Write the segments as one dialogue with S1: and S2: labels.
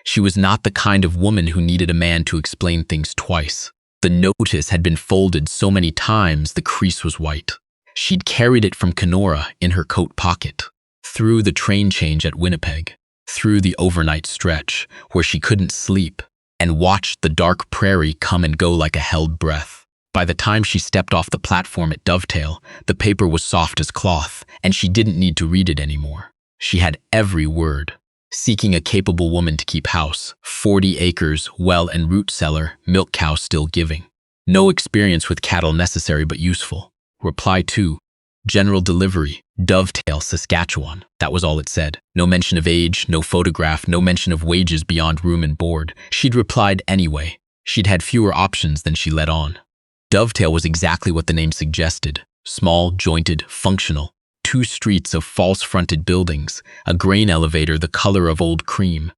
S1: She was not the kind of woman who needed a man to explain things twice. The notice had been folded so many times the crease was white. She'd carried it from Kenora in her coat pocket, through the train change at Winnipeg, through the overnight stretch where she couldn't sleep, and watched the dark prairie come and go like a held breath. By the time she stepped off the platform at Dovetail, the paper was soft as cloth, and she didn't need to read it anymore. She had every word. Seeking a capable woman to keep house, 40 acres, well and root cellar, milk cow still giving. No experience with cattle necessary but useful. Reply 2. General delivery, Dovetail, Saskatchewan. That was all it said. No mention of age, no photograph, no mention of wages beyond room and board. She'd replied anyway. She'd had fewer options than she let on. Dovetail was exactly what the name suggested. Small, jointed, functional. 2 streets of false-fronted buildings, a grain elevator the color of old cream,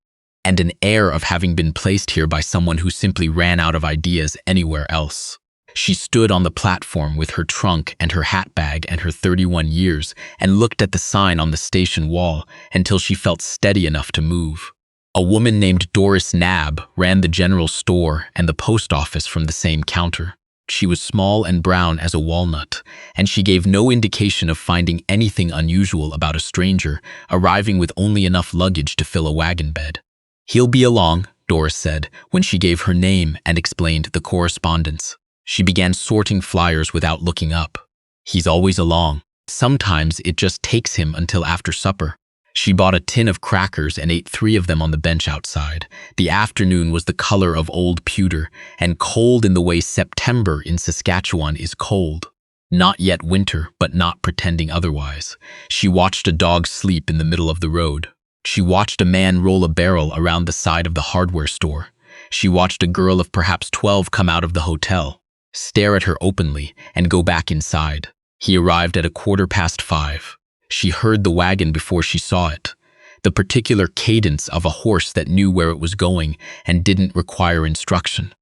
S1: and an air of having been placed here by someone who simply ran out of ideas anywhere else. She stood on the platform with her trunk and her hat bag and her 31 years and looked at the sign on the station wall until she felt steady enough to move. A woman named Doris Knabb ran the general store and the post office from the same counter. She was small and brown as a walnut, and she gave no indication of finding anything unusual about a stranger arriving with only enough luggage to fill a wagon bed. "He'll be along," Doris said, when she gave her name and explained the correspondence. She began sorting flyers without looking up. "He's always along. Sometimes it just takes him until after supper." She bought a tin of crackers and ate 3 of them on the bench outside. The afternoon was the color of old pewter and cold in the way September in Saskatchewan is cold. Not yet winter, but not pretending otherwise. She watched a dog sleep in the middle of the road. She watched a man roll a barrel around the side of the hardware store. She watched a girl of perhaps 12 come out of the hotel, stare at her openly, and go back inside. He arrived at 5:15. She heard the wagon before she saw it, the particular cadence of a horse that knew where it was going and didn't require instruction.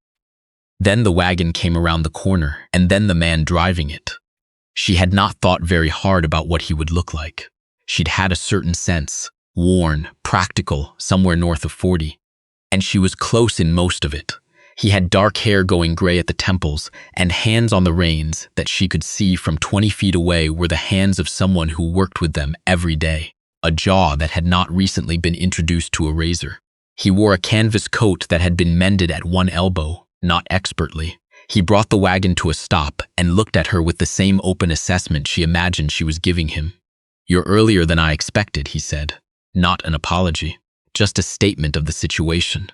S1: Then the wagon came around the corner, and then the man driving it. She had not thought very hard about what he would look like. She'd had a certain sense, worn, practical, somewhere north of 40, and she was close in most of it. He had dark hair going gray at the temples and hands on the reins that she could see from 20 feet away were the hands of someone who worked with them every day, a jaw that had not recently been introduced to a razor. He wore a canvas coat that had been mended at one elbow, not expertly. He brought the wagon to a stop and looked at her with the same open assessment she imagined she was giving him. "You're earlier than I expected," he said. Not an apology, just a statement of the situation.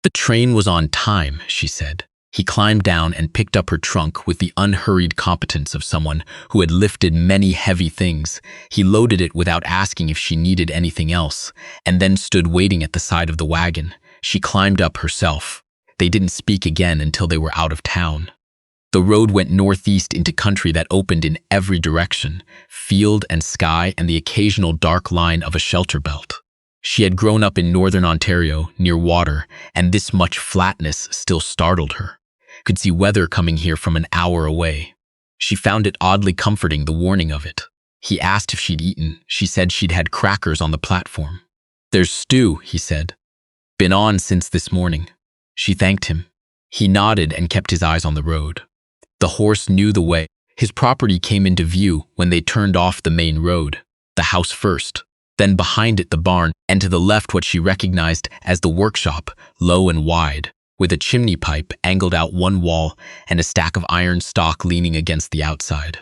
S1: "The train was on time," she said. He climbed down and picked up her trunk with the unhurried competence of someone who had lifted many heavy things. He loaded it without asking if she needed anything else, and then stood waiting at the side of the wagon. She climbed up herself. They didn't speak again until they were out of town. The road went northeast into country that opened in every direction, field and sky and the occasional dark line of a shelter belt. She had grown up in northern Ontario, near water, and this much flatness still startled her. Could see weather coming here from an hour away. She found it oddly comforting, the warning of it. He asked if she'd eaten. She said she'd had crackers on the platform. "There's stew," he said. "Been on since this morning." She thanked him. He nodded and kept his eyes on the road. The horse knew the way. His property came into view when they turned off the main road. The house first. Then behind it the barn, and to the left what she recognized as the workshop, low and wide, with a chimney pipe angled out one wall and a stack of iron stock leaning against the outside.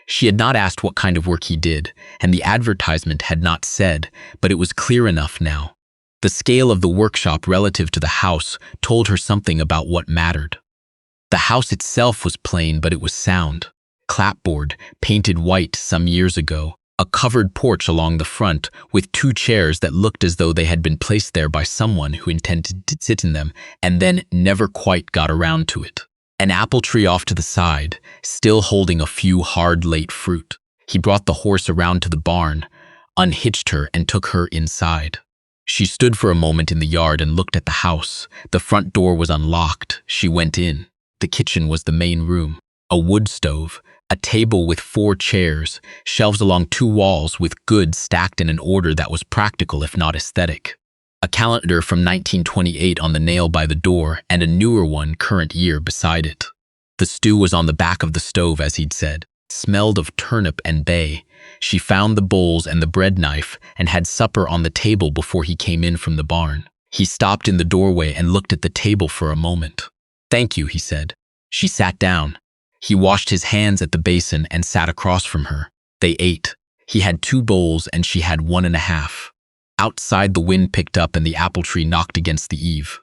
S1: She had not asked what kind of work he did, and the advertisement had not said, but it was clear enough now. The scale of the workshop relative to the house told her something about what mattered. The house itself was plain, but it was sound. Clapboard, painted white some years ago. A covered porch along the front with 2 chairs that looked as though they had been placed there by someone who intended to sit in them and then never quite got around to it. An apple tree off to the side, still holding a few hard late fruit. He brought the horse around to the barn, unhitched her and took her inside. She stood for a moment in the yard and looked at the house. The front door was unlocked. She went in. The kitchen was the main room. A wood stove, a table with 4 chairs, shelves along 2 walls with goods stacked in an order that was practical if not aesthetic. a calendar from 1928 on the nail by the door, and a newer one, current year, beside it. The stew was on the back of the stove, as he'd said. It smelled of turnip and bay. She found the bowls and the bread knife and had supper on the table before he came in from the barn. He stopped in the doorway and looked at the table for a moment. "Thank you," he said. She sat down. He washed his hands at the basin and sat across from her. They ate. He had 2 bowls and she had 1.5. Outside, the wind picked up and the apple tree knocked against the eave.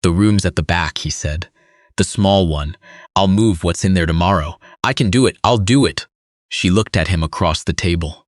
S1: "The room's at the back," he said. "The small one. I'll move what's in there tomorrow. I can do it. I'll do it." She looked at him across the table.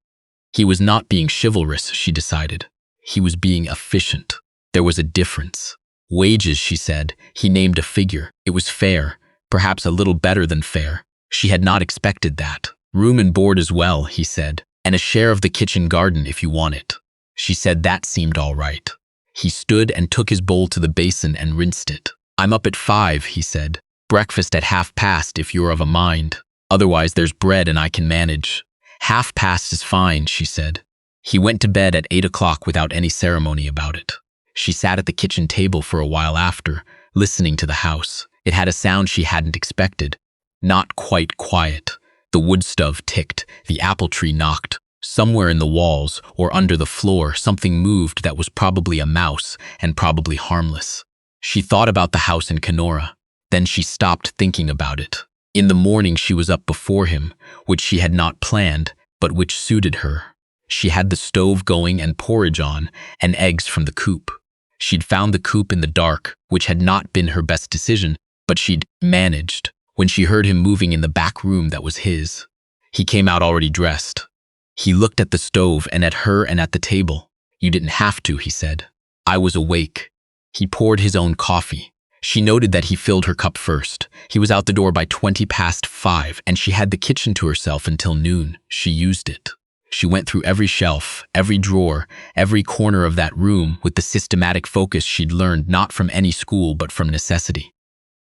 S1: He was not being chivalrous, she decided. He was being efficient. There was a difference. "Wages," she said. He named a figure. It was fair, perhaps a little better than fair. She had not expected that. "Room and board as well," he said, "and a share of the kitchen garden if you want it." She said that seemed all right. He stood and took his bowl to the basin and rinsed it. "I'm up at 5, he said. "Breakfast at 1:30 if you're of a mind. Otherwise, there's bread and I can manage." 1:30 is fine, she said. He went to bed at 8 o'clock without any ceremony about it. She sat at the kitchen table for a while after, listening to the house. It had a sound she hadn't expected. Not quite quiet. The wood stove ticked, the apple tree knocked. Somewhere in the walls or under the floor, something moved that was probably a mouse and probably harmless. She thought about the house in Kenora. Then she stopped thinking about it. In the morning she was up before him, which she had not planned, but which suited her. She had the stove going and porridge on, and eggs from the coop. She'd found the coop in the dark, which had not been her best decision, but she'd managed, when she heard him moving in the back room that was his. He came out already dressed. He looked at the stove and at her and at the table. "You didn't have to," he said. "I was awake." He poured his own coffee. She noted that he filled her cup first. He was out the door by 5:20, and she had the kitchen to herself until noon. She used it. She went through every shelf, every drawer, every corner of that room with the systematic focus she'd learned not from any school but from necessity.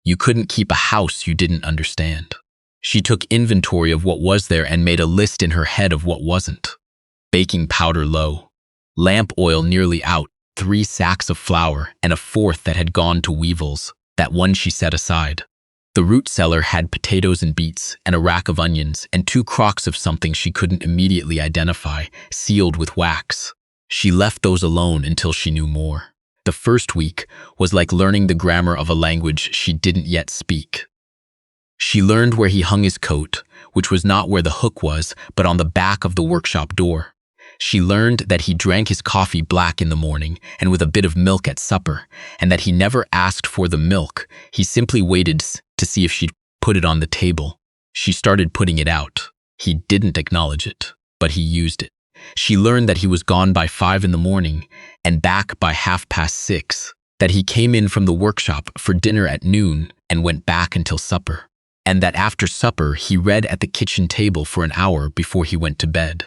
S1: You couldn't keep a house you didn't understand. She took inventory of what was there and made a list in her head of what wasn't. Baking powder low. Lamp oil nearly out. 3 sacks of flour and a 4th that had gone to weevils. That one she set aside. The root cellar had potatoes and beets and a rack of onions and 2 crocks of something she couldn't immediately identify, sealed with wax. She left those alone until she knew more. The first week was like learning the grammar of a language she didn't yet speak. She learned where he hung his coat, which was not where the hook was, but on the back of the workshop door. She learned that he drank his coffee black in the morning and with a bit of milk at supper, and that he never asked for the milk. He simply waited to see if she'd put it on the table. She started putting it out. He didn't acknowledge it, but he used it. She learned that he was gone by 5 in the morning and back by 6:30, that he came in from the workshop for dinner at noon and went back until supper, and that after supper he read at the kitchen table for an hour before he went to bed.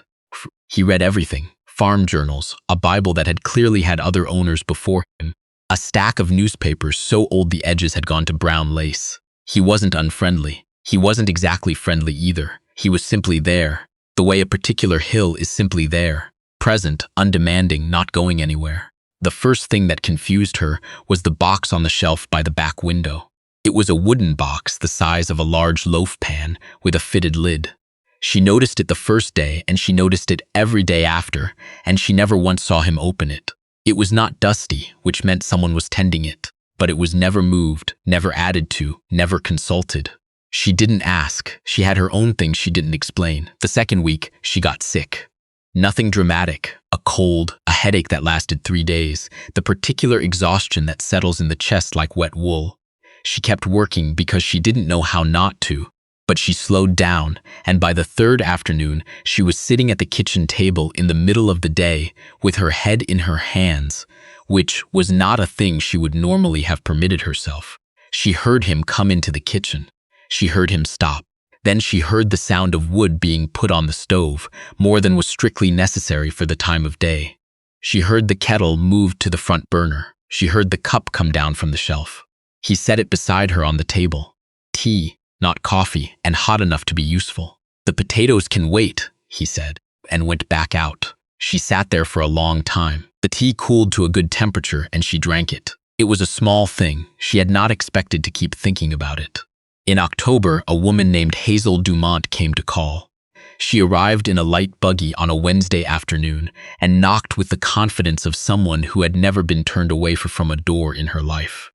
S1: He read everything: farm journals, a Bible that had clearly had other owners before him, a stack of newspapers so old the edges had gone to brown lace. He wasn't unfriendly. He wasn't exactly friendly either. He was simply there, the way a particular hill is simply there, present, undemanding, not going anywhere. The first thing that confused her was the box on the shelf by the back window. It was a wooden box the size of a large loaf pan with a fitted lid. She noticed it the first day, and she noticed it every day after, and she never once saw him open it. It was not dusty, which meant someone was tending it, but it was never moved, never added to, never consulted. She didn't ask. She had her own things she didn't explain. The second week, she got sick. Nothing dramatic. A cold, a headache that lasted 3 days, the particular exhaustion that settles in the chest like wet wool. She kept working because she didn't know how not to. But she slowed down, and by the 3rd afternoon, she was sitting at the kitchen table in the middle of the day with her head in her hands, which was not a thing she would normally have permitted herself. She heard him come into the kitchen. She heard him stop. Then she heard the sound of wood being put on the stove, more than was strictly necessary for the time of day. She heard the kettle moved to the front burner. She heard the cup come down from the shelf. He set it beside her on the table. Tea. Not coffee, and hot enough to be useful. "The potatoes can wait," he said, and went back out. She sat there for a long time. The tea cooled to a good temperature and she drank it. It was a small thing. She had not expected to keep thinking about it. In October, a woman named Hazel Dumont came to call. She arrived in a light buggy on a Wednesday afternoon and knocked with the confidence of someone who had never been turned away from a door in her life.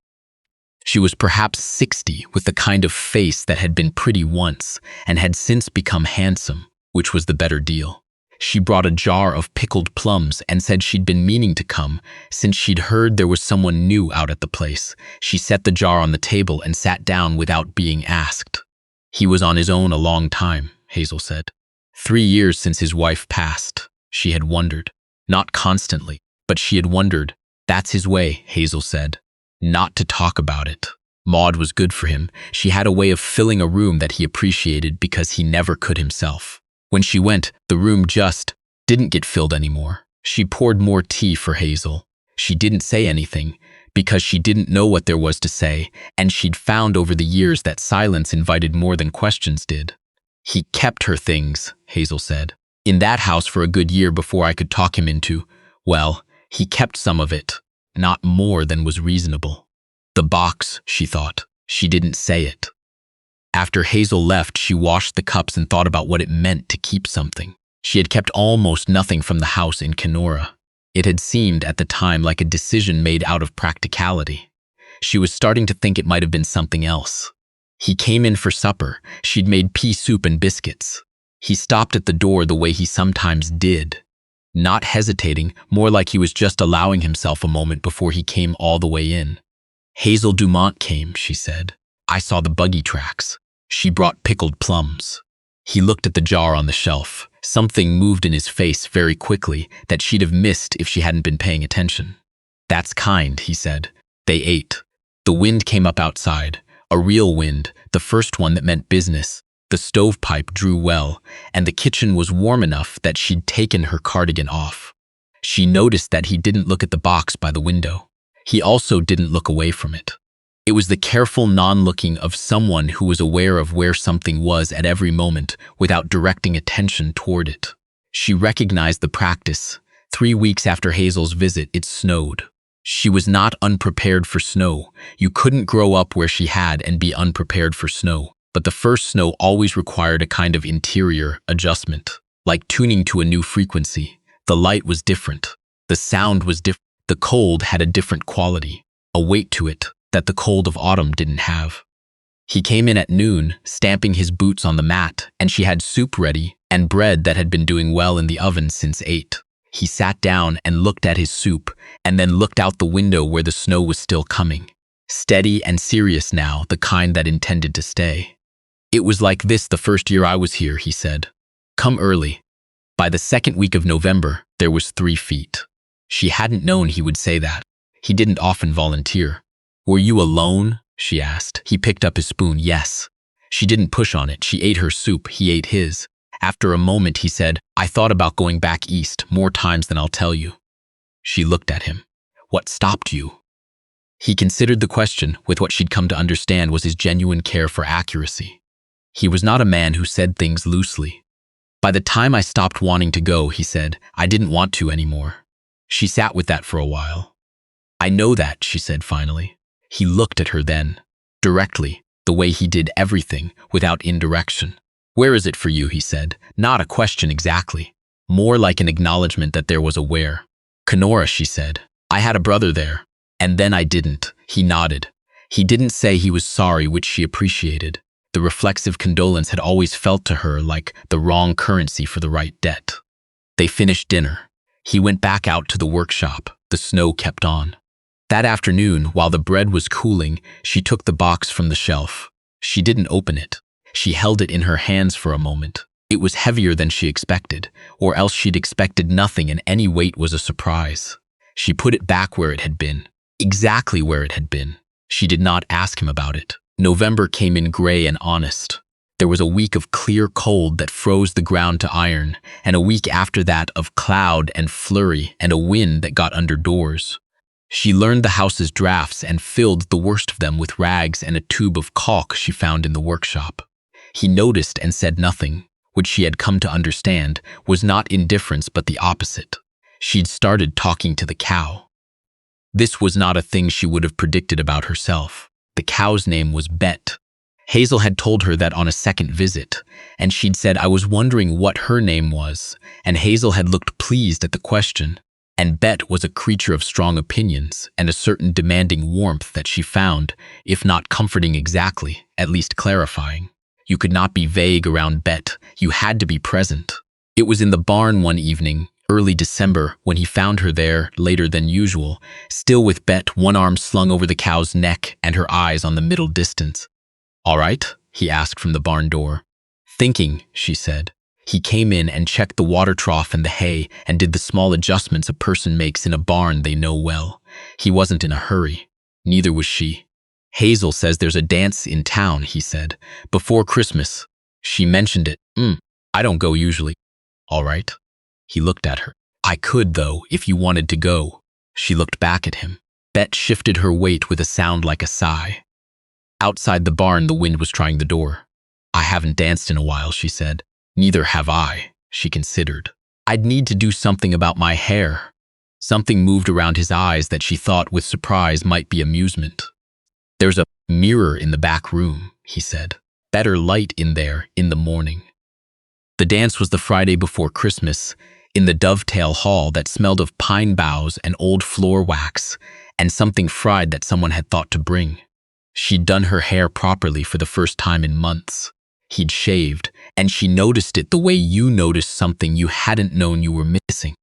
S1: She was perhaps 60, with the kind of face that had been pretty once and had since become handsome, which was the better deal. She brought a jar of pickled plums and said she'd been meaning to come since she'd heard there was someone new out at the place. She set the jar on the table and sat down without being asked. He was on his own a long time, Hazel said. 3 years since his wife passed, she had wondered. Not constantly, but she had wondered. That's his way, Hazel said. Not to talk about it. Maud was good for him. She had a way of filling a room that he appreciated because he never could himself. When she went, the room just didn't get filled anymore. She poured more tea for Hazel. She didn't say anything because she didn't know what there was to say, and she'd found over the years that silence invited more than questions did. He kept her things, Hazel said. In that house for a good year before I could talk him into, well, he kept some of it, not more than was reasonable. The box, she thought. She didn't say it. After Hazel left, she washed the cups and thought about what it meant to keep something. She had kept almost nothing from the house in Kenora. It had seemed at the time like a decision made out of practicality. She was starting to think it might have been something else. He came in for supper. She'd made pea soup and biscuits. He stopped at the door the way he sometimes did, not hesitating, more like he was just allowing himself a moment before he came all the way in. Hazel Dumont came, she said. I saw the buggy tracks. She brought pickled plums. He looked at the jar on the shelf. Something moved in his face very quickly that she'd have missed if she hadn't been paying attention. That's kind, he said. They ate. The wind came up outside. A real wind, the first one that meant business. The stovepipe drew well, and the kitchen was warm enough that she'd taken her cardigan off. She noticed that he didn't look at the box by the window. He also didn't look away from it. It was the careful non-looking of someone who was aware of where something was at every moment without directing attention toward it. She recognized the practice. 3 weeks after Hazel's visit, it snowed. She was not unprepared for snow. You couldn't grow up where she had and be unprepared for snow. But the first snow always required a kind of interior adjustment, like tuning to a new frequency. The light was different. The sound was different. The cold had a different quality, a weight to it that the cold of autumn didn't have. He came in at noon, stamping his boots on the mat, and she had soup ready and bread that had been doing well in the oven since 8. He sat down and looked at his soup, and then looked out the window where the snow was still coming. Steady and serious now, the kind that intended to stay. It was like this the first year I was here, he said. Come early. By the second week of November, there was 3 feet. She hadn't known he would say that. He didn't often volunteer. Were you alone? She asked. He picked up his spoon. Yes. She didn't push on it. She ate her soup. He ate his. After a moment, he said, I thought about going back east more times than I'll tell you. She looked at him. What stopped you? He considered the question with what she'd come to understand was his genuine care for accuracy. He was not a man who said things loosely. By the time I stopped wanting to go, he said, I didn't want to anymore. She sat with that for a while. I know that, she said finally. He looked at her then, directly, the way he did everything, without indirection. Where is it for you, he said, not a question exactly, more like an acknowledgement that there was a where. Kenora, she said, I had a brother there, and then I didn't. He nodded. He didn't say he was sorry, which she appreciated. The reflexive condolence had always felt to her like the wrong currency for the right debt. They finished dinner. He went back out to the workshop. The snow kept on. That afternoon, while the bread was cooling, she took the box from the shelf. She didn't open it. She held it in her hands for a moment. It was heavier than she expected, or else she'd expected nothing and any weight was a surprise. She put it back where it had been, exactly where it had been. She did not ask him about it. November came in gray and honest. There was a week of clear cold that froze the ground to iron, and a week after that of cloud and flurry and a wind that got under doors. She learned the house's drafts and filled the worst of them with rags and a tube of caulk she found in the workshop. He noticed and said nothing, which she had come to understand was not indifference but the opposite. She'd started talking to the cow. This was not a thing she would have predicted about herself. The cow's name was Bet. Hazel had told her that on a second visit, and she'd said, "I was wondering what her name was," and Hazel had looked pleased at the question. And Bet was a creature of strong opinions and a certain demanding warmth that she found, if not comforting exactly, at least clarifying. You could not be vague around Bet. You had to be present. It was in the barn one evening, early December, when he found her there, later than usual, still with Bet, one arm slung over the cow's neck and her eyes on the middle distance. "All right?" he asked from the barn door. "Thinking," she said. He came in and checked the water trough and the hay and did the small adjustments a person makes in a barn they know well. He wasn't in a hurry. Neither was she. "Hazel says there's a dance in town," he said, "before Christmas. She mentioned it. I don't go usually." "All right." He looked at her. "I could, though, if you wanted to go." She looked back at him. Bet shifted her weight with a sound like a sigh. Outside the barn, the wind was trying the door. "I haven't danced in a while," she said. "Neither have I," she considered. "I'd need to do something about my hair." Something moved around his eyes that she thought with surprise might be amusement. "There's a mirror in the back room," he said. "Better light in there in the morning." The dance was the Friday before Christmas, in the dovetail hall that smelled of pine boughs and old floor wax, and something fried that someone had thought to bring. She'd done her hair properly for the first time in months. He'd shaved, and she noticed it the way you noticed something you hadn't known you were missing.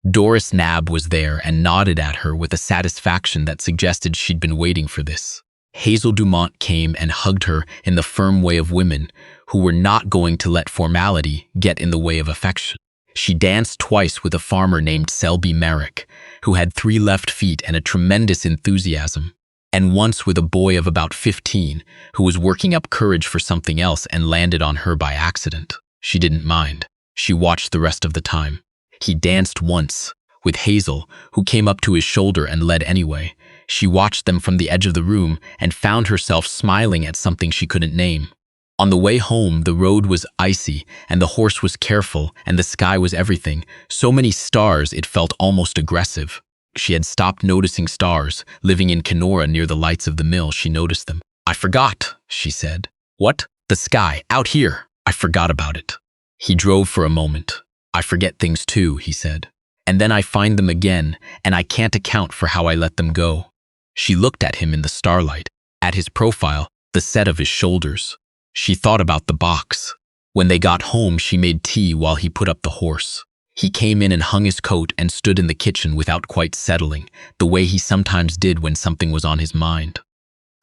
S1: Doris Knabb was there and nodded at her with a satisfaction that suggested she'd been waiting for this. Hazel Dumont came and hugged her in the firm way of women who were not going to let formality get in the way of affection. She danced twice with a farmer named Selby Merrick, who had 3 left feet and a tremendous enthusiasm, and once with a boy of about 15 who was working up courage for something else and landed on her by accident. She didn't mind. She watched the rest of the time. He danced once with Hazel, who came up to his shoulder and led anyway. She watched them from the edge of the room and found herself smiling at something she couldn't name. On the way home, the road was icy and the horse was careful and the sky was everything. So many stars it felt almost aggressive. She had stopped noticing stars. Living in Kenora near the lights of the mill, she noticed them. "I forgot," she said. "What?" "The sky, out here. I forgot about it." He drove for a moment. "I forget things too," he said. "And then I find them again, and I can't account for how I let them go." She looked at him in the starlight, at his profile, the set of his shoulders. She thought about the box. When they got home, she made tea while he put up the horse. He came in and hung his coat and stood in the kitchen without quite settling, the way he sometimes did when something was on his mind.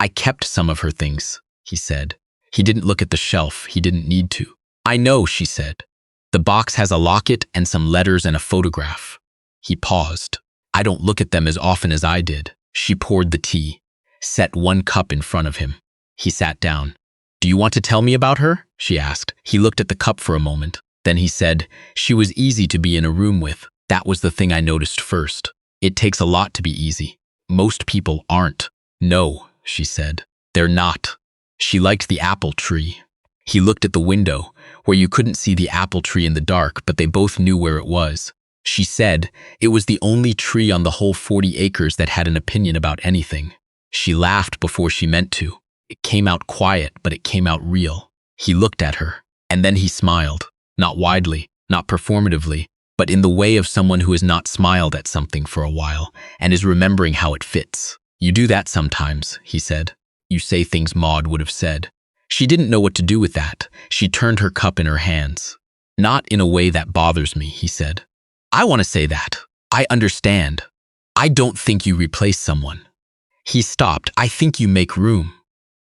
S1: "I kept some of her things," he said. He didn't look at the shelf. He didn't need to. "I know," she said. "The box has a locket and some letters and a photograph." He paused. "I don't look at them as often as I did." She poured the tea, set 1 cup in front of him. He sat down. "Do you want to tell me about her?" she asked. He looked at the cup for a moment. Then he said, "She was easy to be in a room with. That was the thing I noticed first. It takes a lot to be easy. Most people aren't." "No," she said. "They're not." She liked the apple tree. He looked at the window, where you couldn't see the apple tree in the dark, but they both knew where it was. She said it was the only tree on the whole 40 acres that had an opinion about anything. She laughed before she meant to. It came out quiet, but it came out real. He looked at her, and then he smiled. Not widely, not performatively, but in the way of someone who has not smiled at something for a while and is remembering how it fits. "You do that sometimes," he said. "You say things Maud would have said." She didn't know what to do with that. She turned her cup in her hands. "Not in a way that bothers me," he said. "I want to say that. I understand. I don't think you replace someone." He stopped. "I think you make room."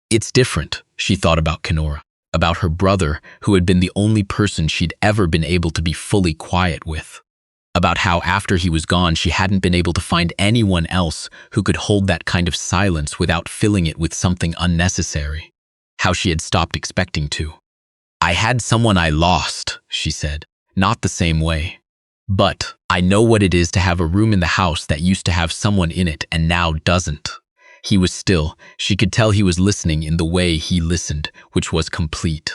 S1: It's different, she thought about Kenora, about her brother who had been the only person she'd ever been able to be fully quiet with, about how after he was gone she hadn't been able to find anyone else who could hold that kind of silence without filling it with something unnecessary, how she had stopped expecting to. "I had someone I lost," she said, "not the same way. But I know what it is to have a room in the house that used to have someone in it and now doesn't." He was still. She could tell he was listening in the way he listened, which was complete.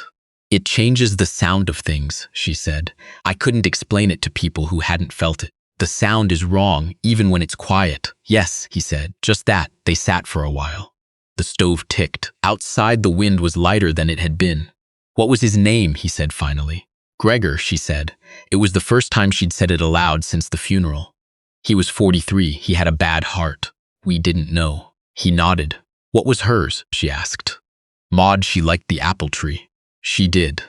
S1: "It changes the sound of things," she said. "I couldn't explain it to people who hadn't felt it. The sound is wrong, even when it's quiet. Yes, he said. Just that. They sat for a while. The stove ticked. Outside, the wind was lighter than it had been. What was his name? He said finally. Gregor, she said. It was the first time she'd said it aloud since the funeral. He was 43. He had a bad heart. We didn't know. He nodded. What was hers? She asked. Maud, she liked the apple tree. She did.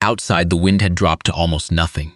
S1: Outside, the wind had dropped to almost nothing.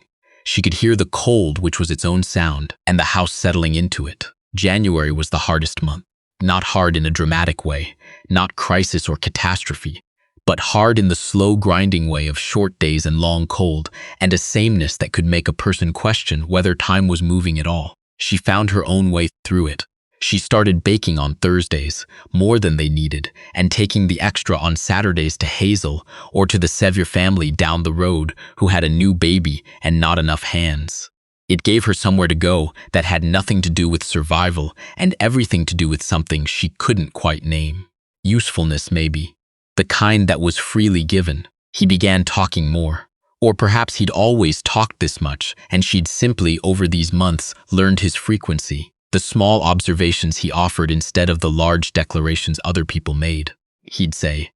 S1: She could hear the cold, which was its own sound, and the house settling into it. January was the hardest month. Not hard in a dramatic way, not crisis or catastrophe, but hard in the slow grinding way of short days and long cold, and a sameness that could make a person question whether time was moving at all. She found her own way through it. She started baking on Thursdays, more than they needed, and taking the extra on Saturdays to Hazel or to the Sevier family down the road who had a new baby and not enough hands. It gave her somewhere to go that had nothing to do with survival and everything to do with something she couldn't quite name. Usefulness, maybe. The kind that was freely given. He began talking more. Or perhaps he'd always talked this much, and she'd simply, over these months, learned his frequency. The small observations he offered instead of the large declarations other people made. He'd say,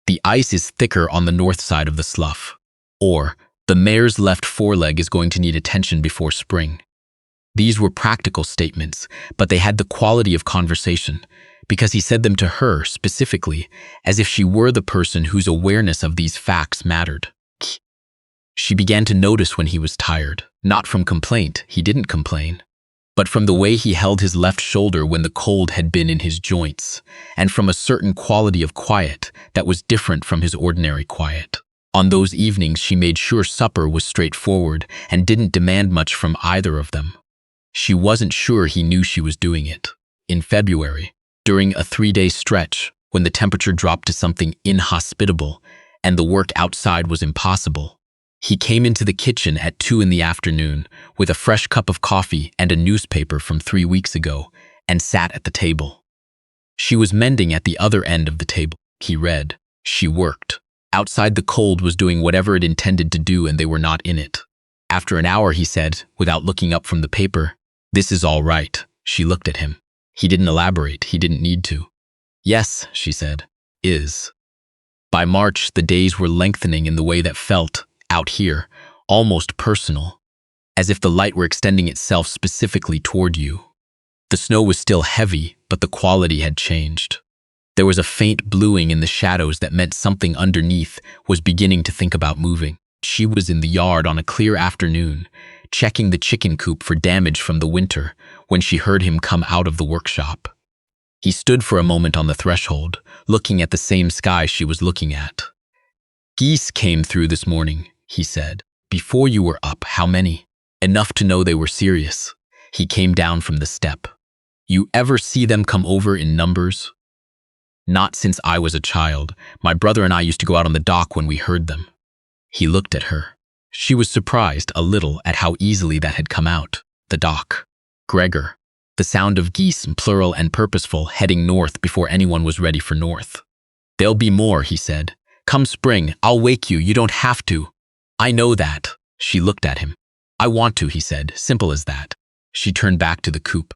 S1: "The ice is thicker on the north side of the slough." Or, "The mare's left foreleg is going to need attention before spring." These were practical statements, but they had the quality of conversation, because he said them to her, specifically, as if she were the person whose awareness of these facts mattered. She began to notice when he was tired, not from complaint, he didn't complain, but from the way he held his left shoulder when the cold had been in his joints, and from a certain quality of quiet that was different from his ordinary quiet. On those evenings, she made sure supper was straightforward and didn't demand much from either of them. She wasn't sure he knew she was doing it. In February, during a 3-day stretch, when the temperature dropped to something inhospitable and the work outside was impossible, he came into the kitchen at 2 in the afternoon with a fresh cup of coffee and a newspaper from 3 weeks ago and sat at the table. She was mending at the other end of the table. He read. She worked. Outside, the cold was doing whatever it intended to do and they were not in it. After an hour, he said, without looking up from the paper, "This is all right." She looked at him. He didn't elaborate. He didn't need to. "Yes," she said, "is." By March, the days were lengthening in the way that felt, out here, almost personal, as if the light were extending itself specifically toward you. The snow was still heavy, but the quality had changed. There was a faint bluing in the shadows that meant something underneath was beginning to think about moving. She was in the yard on a clear afternoon, checking the chicken coop for damage from the winter, when she heard him come out of the workshop. He stood for a moment on the threshold, looking at the same sky she was looking at. "Geese came through this morning," he said. "Before you were up, how many?" "Enough to know they were serious." He came down from the step. "You ever see them come over in numbers?" "Not since I was a child. My brother and I used to go out on the dock when we heard them." He looked at her. She was surprised a little at how easily that had come out. The dock. Gregor. The sound of geese, plural and purposeful, heading north before anyone was ready for north. "There'll be more," he said. "Come spring, I'll wake you. You don't have to." "I know that." She looked at him. "I want to," he said. Simple as that. She turned back to the coop.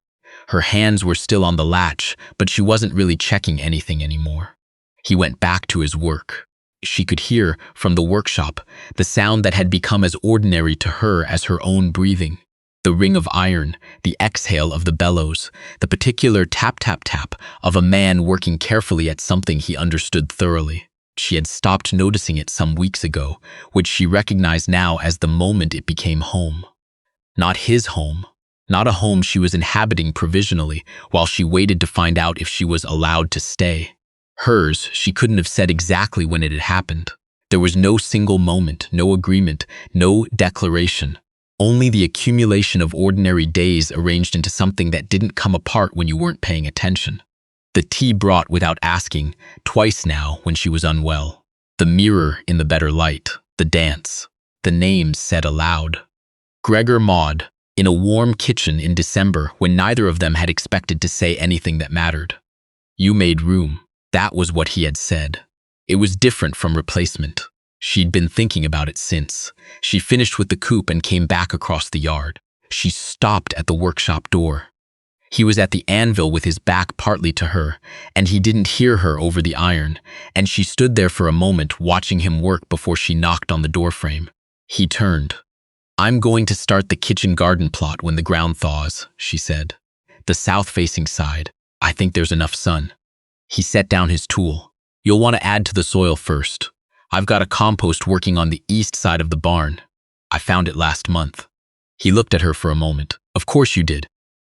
S1: Her hands were still on the latch, but she wasn't really checking anything anymore. He went back to his work. She could hear, from the workshop, the sound that had become as ordinary to her as her own breathing. The ring of iron, the exhale of the bellows, the particular tap-tap-tap of a man working carefully at something he understood thoroughly. She had stopped noticing it some weeks ago, which she recognized now as the moment it became home. Not his home. Not a home she was inhabiting provisionally while she waited to find out if she was allowed to stay. Hers, she couldn't have said exactly when it had happened. There was no single moment, no agreement, no declaration. Only the accumulation of ordinary days arranged into something that didn't come apart when you weren't paying attention. The tea brought without asking, twice now when she was unwell. The mirror in the better light, the dance, the names said aloud. Gregor, Maud, in a warm kitchen in December when neither of them had expected to say anything that mattered. "You made room." That was what he had said. It was different from replacement. She'd been thinking about it since. She finished with the coop and came back across the yard. She stopped at the workshop door. He was at the anvil with his back partly to her, and he didn't hear her over the iron, and she stood there for a moment watching him work before she knocked on the doorframe. He turned. "I'm going to start the kitchen garden plot when the ground thaws," she said. "The south-facing side. I think there's enough sun." He set down his tool. "You'll want to add to the soil first. I've got a compost working on the east side of the barn. I found it last month." He looked at her for a moment. "Of course you did."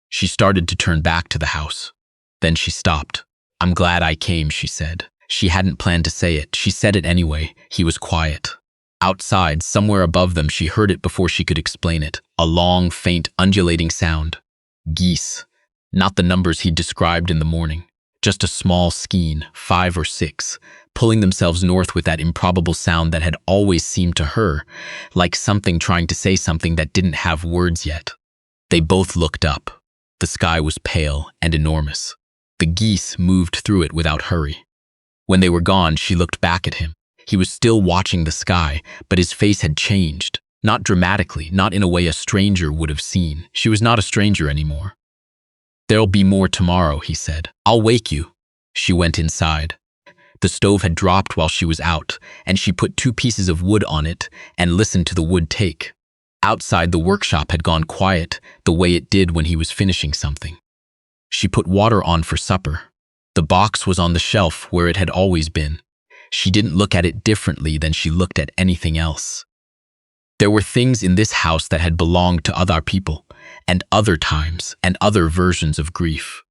S1: She started to turn back to the house. Then she stopped. "I'm glad I came," she said. She hadn't planned to say it. She said it anyway. He was quiet. Outside, somewhere above them, she heard it before she could explain it. A long, faint, undulating sound. Geese. Not the numbers he'd described in the morning. Just a small skein, 5 or 6, pulling themselves north with that improbable sound that had always seemed to her like something trying to say something that didn't have words yet. They both looked up. The sky was pale and enormous. The geese moved through it without hurry. When they were gone, she looked back at him. He was still watching the sky, but his face had changed. Not dramatically, not in a way a stranger would have seen. She was not a stranger anymore. "There'll be more tomorrow," he said. "I'll wake you." She went inside. The stove had dropped while she was out, and she put 2 pieces of wood on it and listened to the wood take. Outside, the workshop had gone quiet, the way it did when he was finishing something. She put water on for supper. The box was on the shelf where it had always been. She didn't look at it differently than she looked at anything else. There were things in this house that had belonged to other people, and other times, and other versions of grief.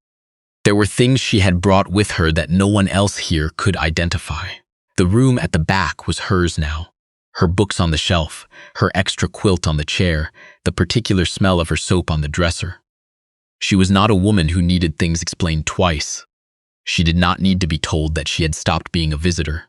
S1: There were things she had brought with her that no one else here could identify. The room at the back was hers now. Her books on the shelf, her extra quilt on the chair, the particular smell of her soap on the dresser. She was not a woman who needed things explained twice. She did not need to be told that she had stopped being a visitor.